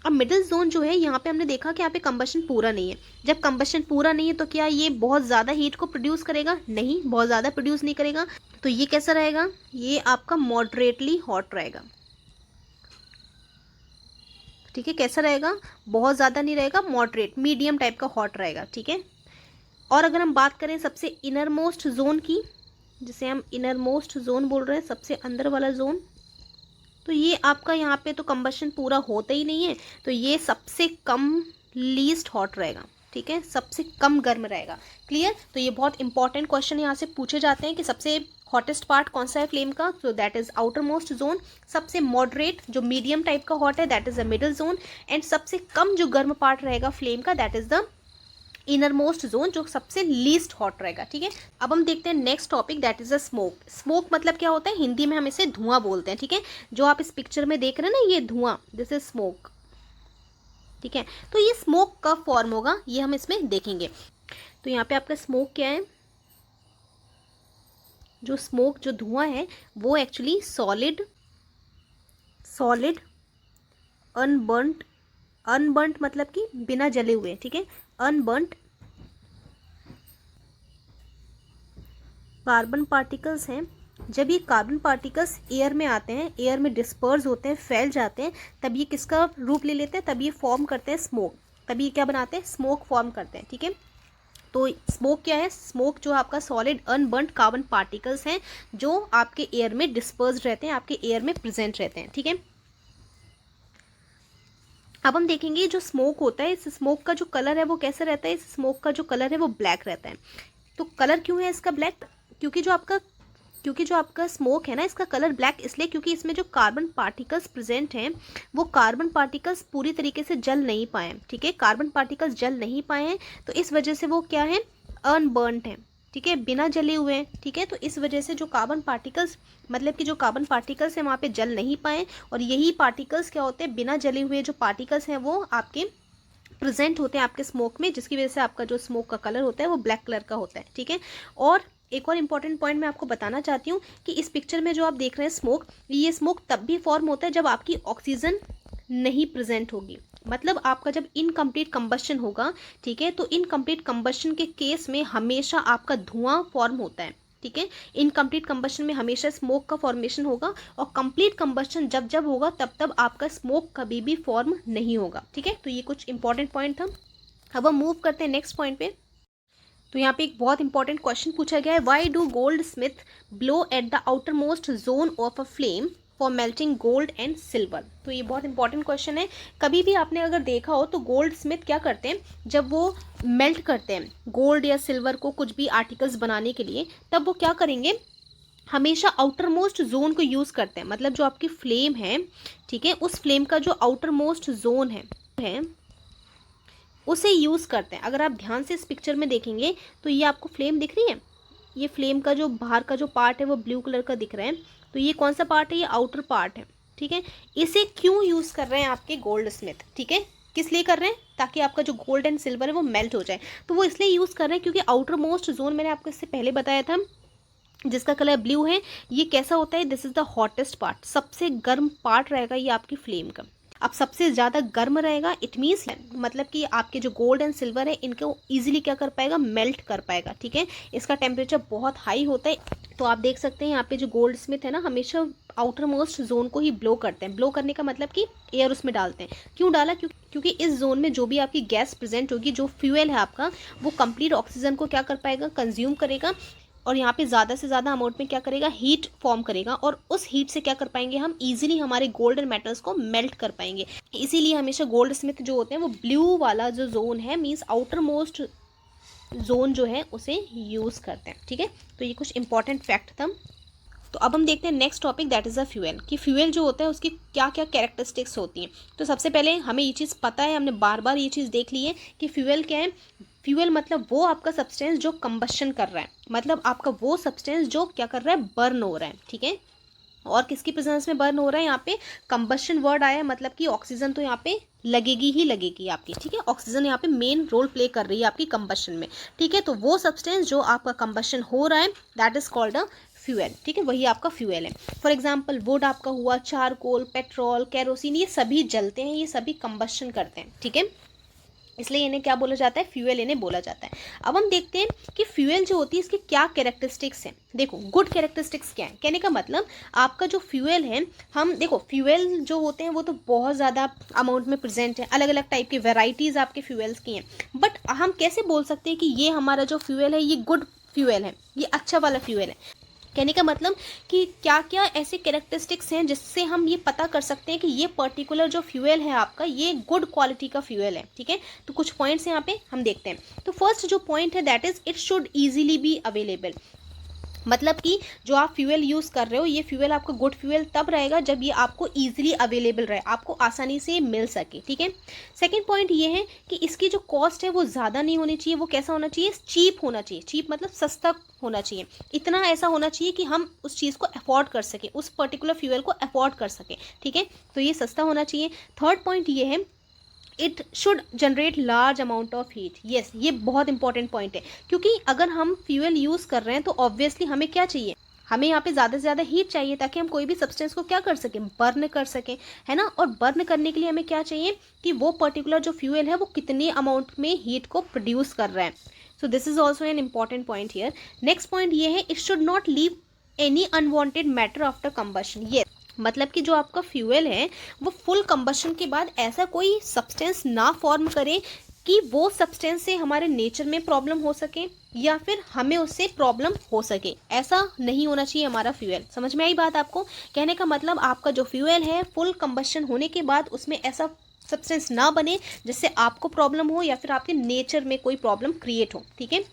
अब मिडिल जोन जो है यहाँ पे हमने देखा कि यहाँ पे कंबशन पूरा नहीं है। जब कंबशन पूरा नहीं है तो क्या ये बहुत ज़्यादा हीट को प्रोड्यूस करेगा? नहीं, बहुत ज़्यादा प्रोड्यूस नहीं करेगा। तो ये कैसा रहेगा? ये आपका मॉडरेटली हॉट रहेगा, ठीक है। कैसा रहेगा? बहुत ज़्यादा नहीं रहेगा, मॉडरेट मीडियम टाइप का हॉट रहेगा, ठीक है। और अगर हम बात करें सबसे इनर मोस्ट जोन की, जिसे हम इनर मोस्ट जोन बोल रहे हैं, सबसे अंदर वाला जोन, तो ये आपका यहाँ पे तो कंबशन पूरा होता ही नहीं है, तो ये सबसे कम लीस्ट हॉट रहेगा, ठीक है, सबसे कम गर्म रहेगा। क्लियर? तो ये बहुत इंपॉर्टेंट क्वेश्चन यहाँ से पूछे जाते हैं कि सबसे हॉटेस्ट पार्ट कौन सा है फ्लेम का, तो that is outer most zone. सबसे मॉडरेट जो मीडियम टाइप का हॉट है that is the middle zone, and सबसे कम जो गर्म पार्ट रहेगा फ्लेम का that is the inner most zone, जो सबसे लीस्ट हॉट रहेगा, ठीक है। अब हम देखते हैं next topic, that is a smoke. Smoke मतलब क्या होता है? हिंदी में हम इसे धुआं बोलते हैं, ठीक है। जो आप इस पिक्चर में देख रहे हैं ना, ये धुआं, दिस इज स्मोक, ठीक है। तो ये स्मोक कब फॉर्म होगा ये हम इसमें देखेंगे। तो यहाँ पे आपका स्मोक क्या है? जो स्मोक, जो धुआं है वो एक्चुअली सॉलिड अनबर्nt, अनबर्nt मतलब कि बिना जले हुए, ठीक है, अनबर्nt कार्बन पार्टिकल्स हैं। जब ये कार्बन पार्टिकल्स एयर में आते हैं, एयर में डिस्पर्स होते हैं, फैल जाते हैं, तब ये किसका रूप ले लेते हैं? तब ये फॉर्म करते हैं स्मोक। तब ये क्या बनाते हैं? स्मोक फॉर्म करते हैं, ठीक है। तो स्मोक क्या है? स्मोक जो आपका सॉलिड अनबर्nt कार्बन पार्टिकल्स हैं जो आपके एयर में डिस्पर्स रहते हैं, आपके एयर में प्रेजेंट रहते हैं, ठीक है। अब हम देखेंगे जो स्मोक होता है, इस स्मोक का जो कलर है वो कैसा रहता है? इस स्मोक का जो कलर है वो ब्लैक रहता है। तो कलर क्यों है इसका ब्लैक? क्योंकि जो आपका स्मोक है ना, इसका कलर ब्लैक इसलिए क्योंकि इसमें जो कार्बन पार्टिकल्स प्रेजेंट हैं वो कार्बन पार्टिकल्स पूरी तरीके से जल नहीं पाए, ठीक है, कार्बन पार्टिकल्स जल नहीं पाए हैं, तो इस वजह से वो क्या है? अनबर्nt है, ठीक है, बिना जले हुए हैं, ठीक है। तो इस वजह से जो कार्बन पार्टिकल्स, मतलब कि जो कार्बन पार्टिकल्स हैं वहाँ पे जल नहीं पाए, और यही पार्टिकल्स क्या होते हैं? बिना जले हुए जो पार्टिकल्स हैं वो आपके प्रेजेंट होते हैं आपके स्मोक में, जिसकी वजह से आपका जो स्मोक का कलर होता है वो ब्लैक कलर का होता है, ठीक है। और एक और इम्पॉर्टेंट पॉइंट मैं आपको बताना चाहती हूँ कि इस पिक्चर में जो आप देख रहे हैं स्मोक, ये स्मोक तब भी फॉर्म होता है जब आपकी ऑक्सीजन नहीं प्रेजेंट होगी, मतलब आपका जब इनकम्प्लीट कंबशन होगा, ठीक है। तो इनकम्प्लीट कंबशन के केस में हमेशा आपका धुआं फॉर्म होता है, ठीक है। इनकम्प्लीट कंबशन में हमेशा स्मोक का फॉर्मेशन होगा, और कंप्लीट कंबशन जब जब होगा तब तब आपका स्मोक कभी भी फॉर्म नहीं होगा, ठीक है। तो ये कुछ इंपॉर्टेंट पॉइंट था। अब हम मूव करते हैं नेक्स्ट पॉइंट पे। तो यहाँ पे एक बहुत इंपॉर्टेंट क्वेश्चन पूछा गया है, why do gold Smith blow at the outer most zone of a flame for melting gold and silver. तो ये बहुत इंपॉर्टेंट क्वेश्चन है। कभी भी आपने अगर देखा हो तो गोल्ड स्मिथ क्या करते हैं, जब वो मेल्ट करते हैं गोल्ड या सिल्वर को कुछ भी आर्टिकल्स बनाने के लिए, तब वो क्या करेंगे? हमेशा आउटर मोस्ट जोन को यूज़ करते हैं, मतलब जो आपकी फ्लेम है, ठीक है, उस फ्लेम का जो आउटर मोस्ट जोन है उसे यूज़ करते हैं। अगर आप ध्यान से इस पिक्चर में देखेंगे तो ये आपको फ्लेम दिख रही है, ये फ्लेम का जो बाहर का जो पार्ट है वो ब्लू कलर का दिख रहा है, तो ये कौन सा पार्ट है? ये आउटर पार्ट है, ठीक है। इसे क्यों यूज़ कर रहे हैं आपके गोल्ड स्मिथ, ठीक है, किस लिए कर रहे हैं? ताकि आपका जो गोल्ड एंड सिल्वर है वो मेल्ट हो जाए। तो वो इसलिए यूज़ कर रहे हैं क्योंकि आउटर मोस्ट जोन, मैंने आपको इससे पहले बताया था, जिसका कलर ब्लू है, ये कैसा होता है? This is the hottest part, सबसे गर्म पार्ट रहेगा ये आपकी फ्लेम का। अब सबसे ज़्यादा गर्म रहेगा, इट मीन्स मतलब कि आपके जो गोल्ड एंड सिल्वर है इनको ईजिली क्या कर पाएगा, मेल्ट कर पाएगा, ठीक है। इसका टेम्परेचर बहुत हाई होता है। तो आप देख सकते हैं यहाँ पे जो गोल्ड स्मिथ है ना, हमेशा आउटर मोस्ट जोन को ही ब्लो करते हैं। ब्लो करने का मतलब कि एयर उसमें डालते हैं। क्यों डाला, क्योंकि इस जोन में जो भी आपकी गैस प्रेजेंट होगी, जो फ्यूल है आपका, वो कंप्लीट ऑक्सीजन को क्या कर पाएगा, कंज्यूम करेगा, और यहाँ पे ज़्यादा से ज़्यादा अमाउंट में क्या करेगा, हीट फॉर्म करेगा, और उस हीट से क्या कर पाएंगे, हम इजीली हमारे गोल्ड एंड मेटल्स को मेल्ट कर पाएंगे। इसीलिए हमेशा गोल्ड स्मिथ जो होते हैं वो ब्लू वाला जो जोन है, मीन्स आउटर मोस्ट जोन जो है उसे यूज़ करते हैं, ठीक है। तो ये कुछ इंपॉर्टेंट फैक्ट था। तो अब हम देखते हैं next topic, that is a fuel, कि फ्यूल जो होता है उसकी क्या क्या कैरेक्टरिस्टिक्स होती हैं। तो सबसे पहले हमें ये चीज़ पता है, हमने बार बार ये चीज़ देख ली है कि फ्यूल क्या है। फ्यूल मतलब वो आपका सब्सटेंस जो कंबशन कर रहा है, मतलब आपका वो सब्सटेंस जो क्या कर रहा है, बर्न हो रहा है, ठीक है। और किसकी प्रेजेंस में बर्न हो रहा है, यहाँ पे कंबशन वर्ड आया है, मतलब कि ऑक्सीजन तो यहाँ पे लगेगी ही लगेगी आपकी, ठीक है। ऑक्सीजन यहाँ पे मेन रोल प्ले कर रही है आपकी कंबशन में, ठीक है। तो वो सब्सटेंस जो आपका कंबशन हो रहा है, that is called a fuel, ठीक है, वही आपका फ्यूल है। फॉर एग्जाम्पल वुड आपका हुआ, चारकोल, पेट्रोल, केरोसिन, ये सभी जलते हैं, ये सभी कंबशन करते हैं, ठीक है। इसलिए इन्हें क्या बोला जाता है, फ्यूल इन्हें बोला जाता है। अब हम देखते हैं कि फ्यूल जो होती है इसकी क्या कैरेक्टरिस्टिक्स हैं। देखो गुड कैरेक्टरिस्टिक्स क्या है, कहने का मतलब आपका जो फ्यूल है, हम देखो फ्यूल जो होते हैं वो तो बहुत ज़्यादा अमाउंट में प्रेजेंट है, अलग अलग टाइप की वेराइटीज़ आपके फ्यूल्स की हैं। बट हम कैसे बोल सकते हैं कि ये हमारा जो फ्यूल है ये गुड फ्यूल है, ये अच्छा वाला फ्यूल है। कहने का मतलब कि क्या क्या ऐसे कैरेक्टरिस्टिक्स हैं जिससे हम ये पता कर सकते हैं कि ये पर्टिकुलर जो फ्यूल है आपका ये गुड क्वालिटी का फ्यूल है, ठीक है। तो कुछ पॉइंट्स यहाँ पे हम देखते हैं। तो फर्स्ट जो पॉइंट है that is it should easily be available, मतलब कि जो आप फ्यूल यूज़ कर रहे हो ये फ्यूल आपका गुड फ्यूल तब रहेगा जब ये आपको ईजिली अवेलेबल रहे, आपको आसानी से मिल सके, ठीक है। सेकंड पॉइंट ये है कि इसकी जो कॉस्ट है वो ज़्यादा नहीं होनी चाहिए, वो कैसा होना चाहिए, चीप होना चाहिए। चीप मतलब सस्ता होना चाहिए, इतना ऐसा होना चाहिए कि हम उस चीज़ को अफोर्ड कर सकें, उस पर्टिकुलर फ्यूल को अफोर्ड कर सकें, ठीक है। तो ये सस्ता होना चाहिए। थर्ड पॉइंट ये है it should generate large amount of heat. Yes, ये बहुत इंपॉर्टेंट पॉइंट है, क्योंकि अगर हम फ्यूल यूज़ कर रहे हैं तो ऑब्वियसली हमें क्या चाहिए, हमें यहाँ पे ज़्यादा से ज़्यादा हीट चाहिए ताकि हम कोई भी सब्सटेंस को क्या कर सकें, बर्न कर सकें, है ना। और बर्न करने के लिए हमें क्या चाहिए कि वो पर्टिकुलर जो फ्यूल है वो कितने अमाउंट में हीट को प्रोड्यूस कर रहा है। So this is also an important point here. Next point ये है it should not leave any unwanted matter after combustion. ये मतलब कि जो आपका फ्यूल है वो फुल कंबशन के बाद ऐसा कोई सब्सटेंस ना फॉर्म करे कि वो सब्सटेंस से हमारे नेचर में प्रॉब्लम हो सके या फिर हमें उससे प्रॉब्लम हो सके, ऐसा नहीं होना चाहिए हमारा फ्यूल। समझ में आई बात आपको? कहने का मतलब आपका जो फ्यूल है फुल कंबशन होने के बाद उसमें ऐसा सब्सटेंस ना बने जिससे आपको प्रॉब्लम हो या फिर आपके नेचर में कोई प्रॉब्लम क्रिएट हो, ठीक है।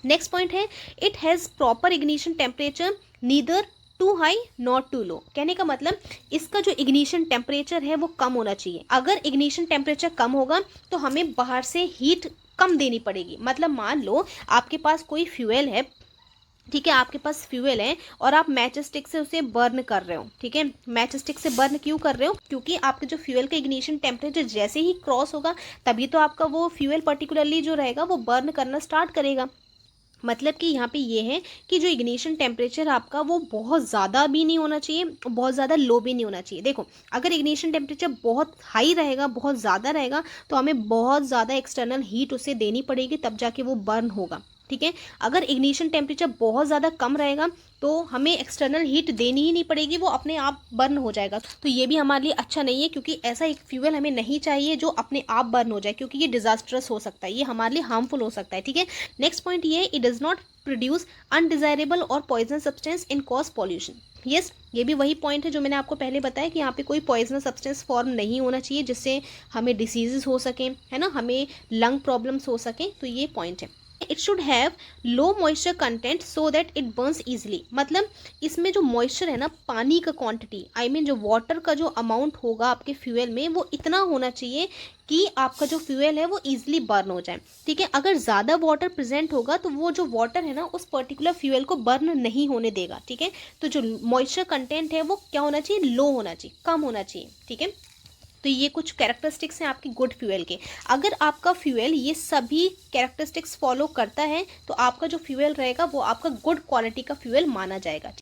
नेक्स्ट पॉइंट है it has proper ignition temperature neither too high not too low. कहने का मतलब इसका जो इग्निशन टेम्परेचर है वो कम होना चाहिए। अगर इग्निशन टेम्परेचर कम होगा तो हमें बाहर से हीट कम देनी पड़ेगी। मतलब मान लो आपके पास कोई फ्यूल है, ठीक है, आपके पास फ्यूल है और आप मैच स्टिक से उसे बर्न कर रहे हो, ठीक है। मैच स्टिक से बर्न क्यों कर रहे हो? क्योंकि आपके जो फ्यूल का इग्निशन टेम्परेचर जैसे ही क्रॉस होगा तभी तो आपका वो फ्यूल पर्टिकुलरली जो रहेगा वो बर्न करना स्टार्ट करेगा। मतलब कि यहाँ पे ये है कि जो इग्निशन टेम्परेचर आपका वो बहुत ज़्यादा भी नहीं होना चाहिए, बहुत ज़्यादा लो भी नहीं होना चाहिए। देखो अगर इग्निशन टेम्परेचर बहुत हाई रहेगा, बहुत ज़्यादा रहेगा, तो हमें बहुत ज़्यादा एक्सटर्नल हीट उसे देनी पड़ेगी तब जाके वो बर्न होगा, ठीक है। अगर इग्निशन टेम्परेचर बहुत ज़्यादा कम रहेगा तो हमें एक्सटर्नल हीट देनी ही नहीं पड़ेगी, वो अपने आप बर्न हो जाएगा। तो ये भी हमारे लिए अच्छा नहीं है, क्योंकि ऐसा एक फ्यूल हमें नहीं चाहिए जो अपने आप बर्न हो जाए, क्योंकि ये डिजास्टरस हो सकता है, ये हमारे लिए हार्मफुल हो सकता है, ठीक है। नेक्स्ट पॉइंट ये है it does not produce undesirable और poison substance in cause pollution. Yes, ये भी वही पॉइंट है जो मैंने आपको पहले बताया कि यहाँ पे कोई पॉइजनस सब्सटेंस फॉर्म नहीं होना चाहिए जिससे हमें डिसीजेस हो सकें, है ना, हमें लंग प्रॉब्लम्स हो सकें। तो ये पॉइंट है। It should have low moisture content so that it Burns easily. मतलब इसमें जो मॉइस्चर है ना, पानी का क्वांटिटी, आई मीन जो वाटर का जो अमाउंट होगा आपके फ्यूल में वो इतना होना चाहिए कि आपका जो फ्यूल है वो ईजिली बर्न हो जाए, ठीक है। अगर ज़्यादा वाटर प्रेजेंट होगा तो वो जो वाटर है ना उस पर्टिकुलर फ्यूल को बर्न नहीं होने देगा, ठीक है। तो जो मॉइस्चर कंटेंट है वो क्या होना चाहिए, लो होना चाहिए, कम होना चाहिए, ठीक है। तो ये कुछ कैरेक्टरिस्टिक्स हैं आपकी गुड फ्यूल के। अगर आपका फ्यूल ये सभी कैरेक्टरिस्टिक्स फॉलो करता है तो आपका जो फ्यूल रहेगा वो आपका गुड क्वालिटी का फ्यूल माना जाएगा।